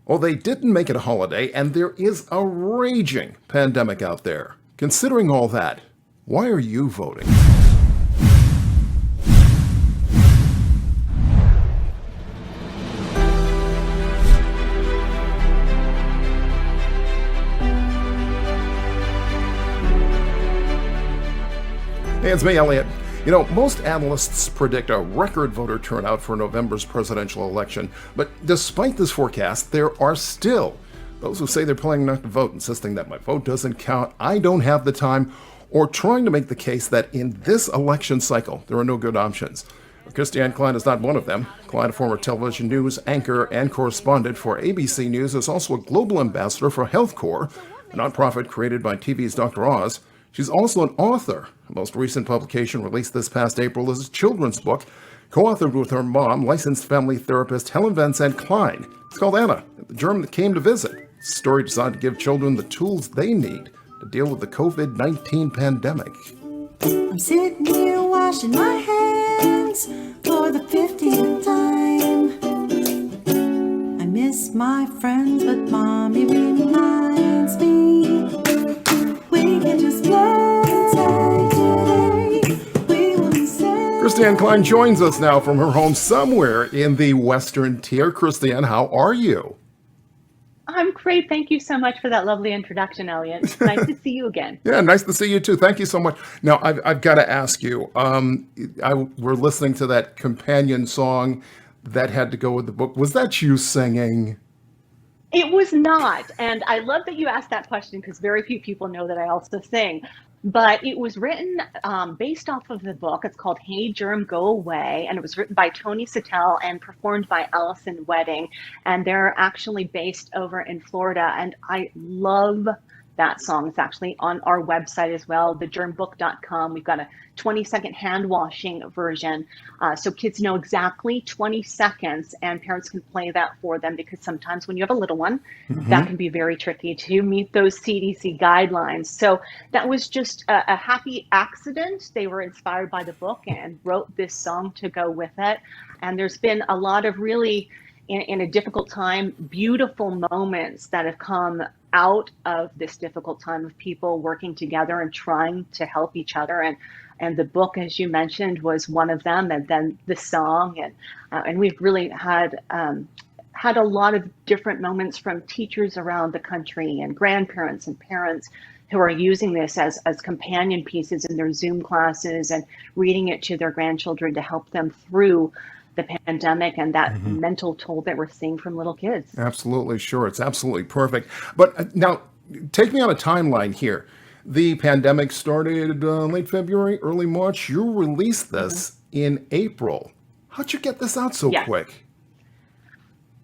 Well, they didn't make it a holiday, and there is a raging pandemic out there. Considering all that, why are you voting? Hey, it's me, Elliot. Most analysts predict a record voter turnout for November's presidential election, but despite this forecast, there are still those who say they're planning not to vote, insisting that my vote doesn't count, I don't have the time, or trying to make the case that in this election cycle, there are no good options. Christianne Klein is not one of them. Klein, a former television news anchor and correspondent for ABC News, is also a global ambassador for Health Corps, a nonprofit created by TV's Dr. Oz. She's also an author. Her most recent publication, released this past April, is a children's book co-authored with her mom, licensed family therapist Helen Van Sant Klein. It's called Anna, the germ that came to visit. It's a story designed to give children the tools they need to deal with the COVID-19 pandemic. I'm sitting here washing my hands for the 50th time. I miss my friends, but Mommy reminds me we can just play today. We will be safe. Christianne Klein joins us now from her home somewhere in the Western Tier. Christianne, how are you? I'm great. Thank you so much for that lovely introduction, Elliot. Nice to see you again. Yeah, nice to see you too. Thank you so much. Now, I've got to ask you, we're listening to that companion song that had to go with the book. Was that you singing? It was not. And I love that you asked that question because very few people know that I also sing. But it was written based off of the book. It's called Hey Germ, Go Away. And it was written by Tony Sattel and performed by Allison Wedding. And they're actually based over in Florida. And I love that song. It's actually on our website as well, thegermbook.com. We've got a 20-second hand washing version. So kids know exactly 20 seconds and parents can play that for them because sometimes when you have a little one, that can be very tricky to meet those CDC guidelines. So that was just a happy accident. They were inspired by the book and wrote this song to go with it. And there's been a lot of really, in a difficult time, beautiful moments that have come out of this difficult time of people working together and trying to help each other. And the book, as you mentioned, was one of them, and then the song. And we've really had a lot of different moments from teachers around the country and grandparents and parents who are using this as companion pieces in their Zoom classes and reading it to their grandchildren to help them through the pandemic and that mental toll that we're seeing from little kids. Absolutely, sure. It's absolutely perfect. But now, take me on a timeline here. The pandemic started late February, early March. You released this in April. How'd you get this out so quick?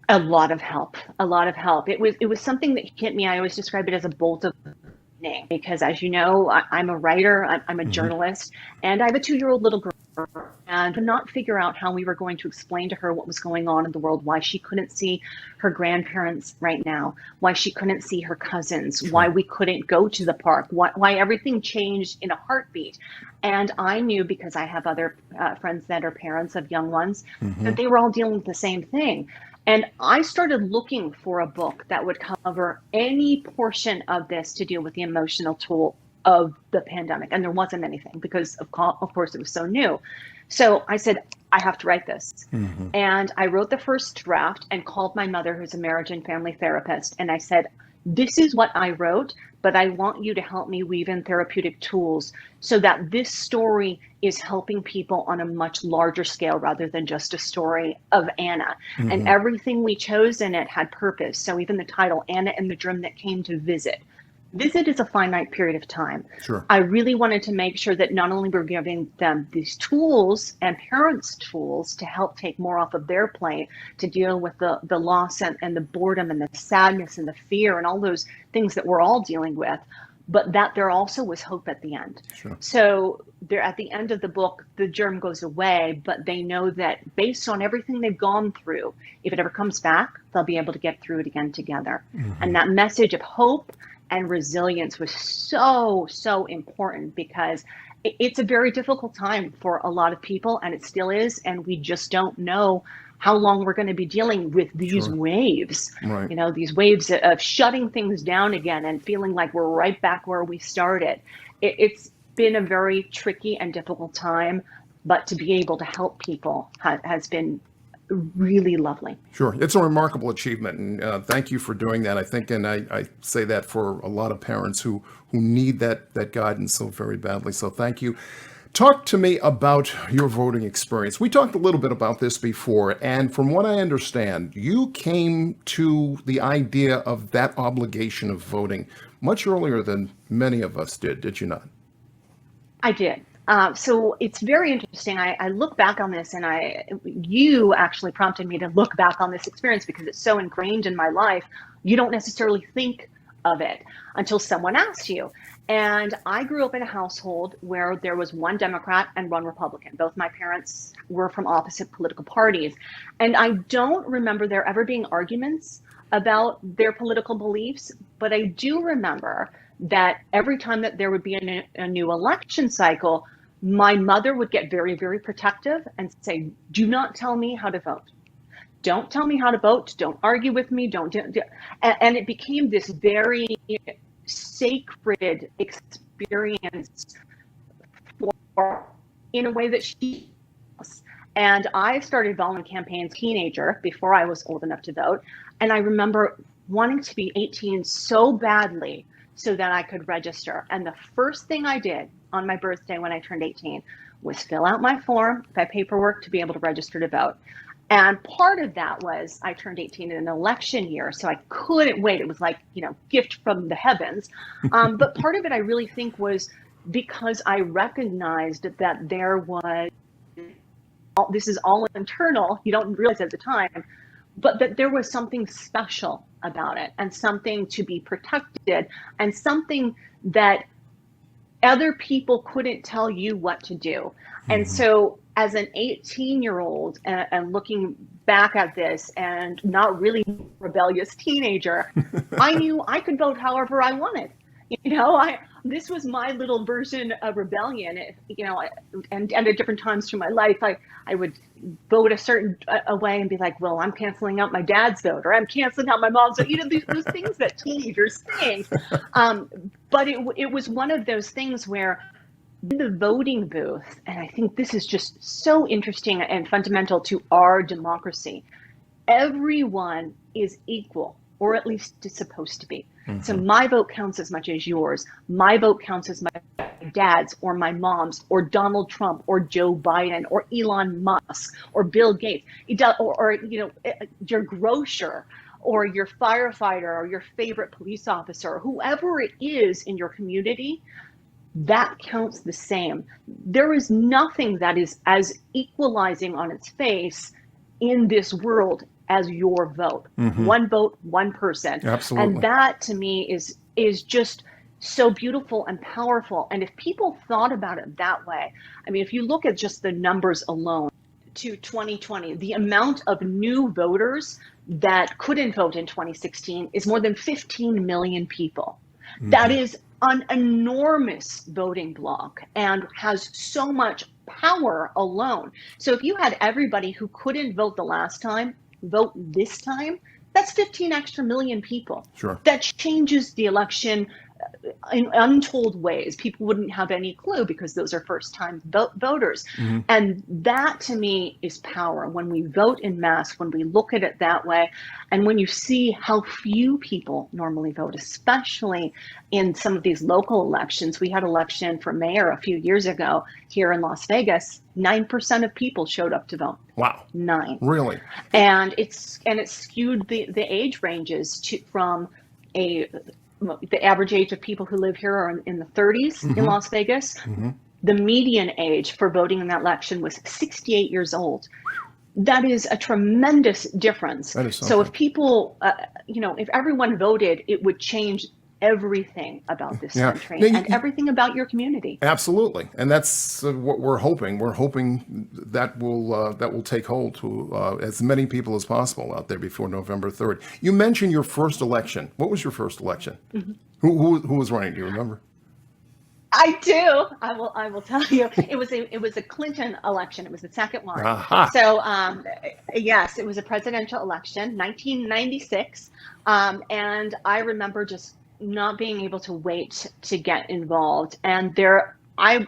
A lot of help. It was something that hit me. I always describe it as a bolt of lightning because, as you know, I'm a writer, I'm a journalist, and I have a 2-year-old little girl. And could not figure out how we were going to explain to her what was going on in the world, why she couldn't see her grandparents right now, why she couldn't see her cousins, why we couldn't go to the park, why everything changed in a heartbeat. And I knew, because I have other friends that are parents of young ones, that they were all dealing with the same thing. And I started looking for a book that would cover any portion of this to deal with the emotional toll of the pandemic. And there wasn't anything because of course it was so new. So I said, I have to write this. And I wrote the first draft and called my mother, who's a marriage and family therapist. And I said, this is what I wrote, but I want you to help me weave in therapeutic tools so that this story is helping people on a much larger scale rather than just a story of Anna. And everything we chose in it had purpose. So even the title, Anna and the Germ That Came to Visit. Visit is a finite period of time. Sure. I really wanted to make sure that not only we're giving them these tools and parents tools to help take more off of their plate to deal with the loss and the boredom and the sadness and the fear and all those things that we're all dealing with, but that there also was hope at the end. Sure. So there, at the end of the book, the germ goes away, but they know that based on everything they've gone through, if it ever comes back, they'll be able to get through it again together. And that message of hope and resilience was so important because it's a very difficult time for a lot of people, and it still is, and we just don't know how long we're going to be dealing with these Sure. waves, Right. these waves of shutting things down again and feeling like we're right back where we started. It's been a very tricky and difficult time, but to be able to help people has been really lovely. Sure. It's a remarkable achievement, and thank you for doing that. I think, and I say that for a lot of parents who need that guidance so very badly. So thank you. Talk to me about your voting experience. We talked a little bit about this before, and from what I understand, you came to the idea of that obligation of voting much earlier than many of us did you not? I did. So it's very interesting. I look back on this, and you actually prompted me to look back on this experience because it's so ingrained in my life. You don't necessarily think of it until someone asks you. And I grew up in a household where there was one Democrat and one Republican. Both my parents were from opposite political parties. And I don't remember there ever being arguments about their political beliefs, but I do remember that every time that there would be a new election cycle, my mother would get very, very protective and say, do not tell me how to vote. Don't tell me how to vote. Don't argue with me. Don't. And it became this very sacred experience in a way that she was. And I started volunteering campaigns teenager before I was old enough to vote. And I remember wanting to be 18 so badly so that I could register. And the first thing I did on my birthday when I turned 18 was fill out my form, my paperwork to be able to register to vote. And part of that was I turned 18 in an election year, so I couldn't wait. It was like, gift from the heavens. But part of it I really think was because I recognized that there was, this is all internal, you don't realize at the time, but that there was something special about it and something to be protected and something that other people couldn't tell you what to do. And so as an 18-year-old and looking back at this and not really rebellious teenager, I knew I could vote however I wanted. This was my little version of rebellion, and at different times through my life, I would vote a certain way and be like, well, I'm canceling out my dad's vote, or I'm canceling out my mom's vote, those things that teenagers think. But it was one of those things where in the voting booth, and I think this is just so interesting and fundamental to our democracy, everyone is equal, or at least is supposed to be. So my vote counts as much as yours. My vote counts as my dad's or my mom's or Donald Trump or Joe Biden or Elon Musk or Bill Gates, or your grocer or your firefighter or your favorite police officer, whoever it is in your community. That counts the same. There is nothing that is as equalizing on its face in this world as your vote. One vote, one person. Absolutely. And that to me is just so beautiful and powerful. And if people thought about it that way, I mean, if you look at just the numbers alone to 2020, the amount of new voters that couldn't vote in 2016 is more than 15 million people. That is an enormous voting bloc and has so much power alone. So if you had everybody who couldn't vote the last time vote this time, that's 15 extra million people. Sure. That changes the election in untold ways. People wouldn't have any clue because those are first-time voters. And that to me is power. When we vote in mass, when we look at it that way, and when you see how few people normally vote, especially in some of these local elections. We had an election for mayor a few years ago here in Las Vegas. 9% of people showed up to vote. Wow. 9. Really? And it skewed the age ranges from the average age of people who live here are in the 30s in Las Vegas. The median age for voting in that election was 68 years old. That is a tremendous difference. That is something. So if people, if everyone voted, it would change everything about this country and everything about your community. Absolutely, and that's what we're hoping. We're hoping that will take hold to as many people as possible out there before November 3rd. You mentioned your first election. What was your first election? Who was running? Do you remember? I do. I will tell you. It was a Clinton election. It was the second one. Aha. So yes, it was a presidential election, 1996. And I remember just not being able to wait to get involved. And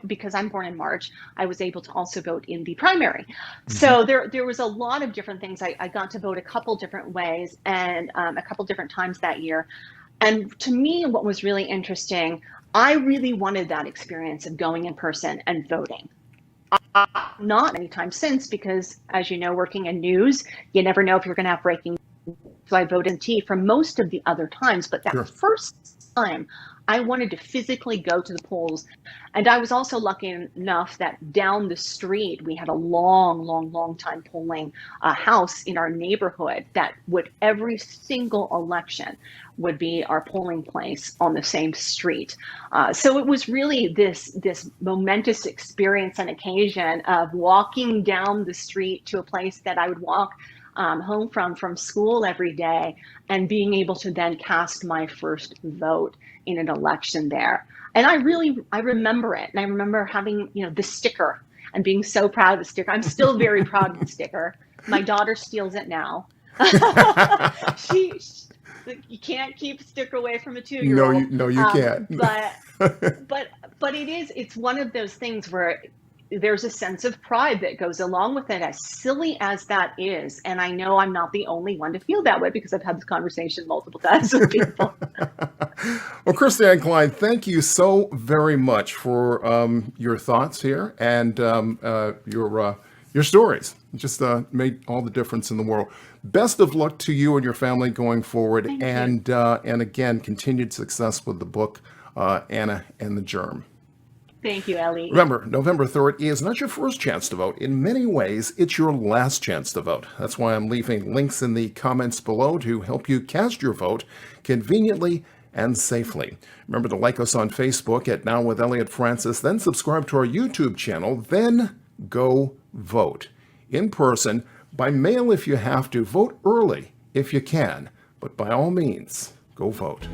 because I'm born in March, I was able to also vote in the primary. So there was a lot of different things. I got to vote a couple different ways and a couple different times that year. And to me, what was really interesting, I really wanted that experience of going in person and voting. Not anytime since, because as you know, working in news, you never know if you're going to have breaking news. So I voted in T for most of the other times, but that Sure. first time I wanted to physically go to the polls. And I was also lucky enough that down the street, we had a long time polling house in our neighborhood that would every single election would be our polling place on the same street. So it was really this momentous experience and occasion of walking down the street to a place that I would walk home from school every day, and being able to then cast my first vote in an election there. And I remember it. And I remember having, the sticker and being so proud of the sticker. I'm still very proud of the sticker. My daughter steals it now. she You can't keep a sticker away from a 2-year-old. No, you can't. But it's one of those things where there's a sense of pride that goes along with it, as silly as that is. And I know I'm not the only one to feel that way, because I've had this conversation multiple times with people. Well, Christianne Klein, thank you so very much for your thoughts here and your stories. It just made all the difference in the world. Best of luck to you and your family going forward. Thank and again, continued success with the book, Anna and the Germ. Thank you, Ellie. Remember, November 3rd is not your first chance to vote. In many ways, it's your last chance to vote. That's why I'm leaving links in the comments below to help you cast your vote conveniently and safely. Remember to like us on Facebook at Now with Elliot Francis, then subscribe to our YouTube channel, then go vote. In person, by mail if you have to, vote early if you can, but by all means, go vote.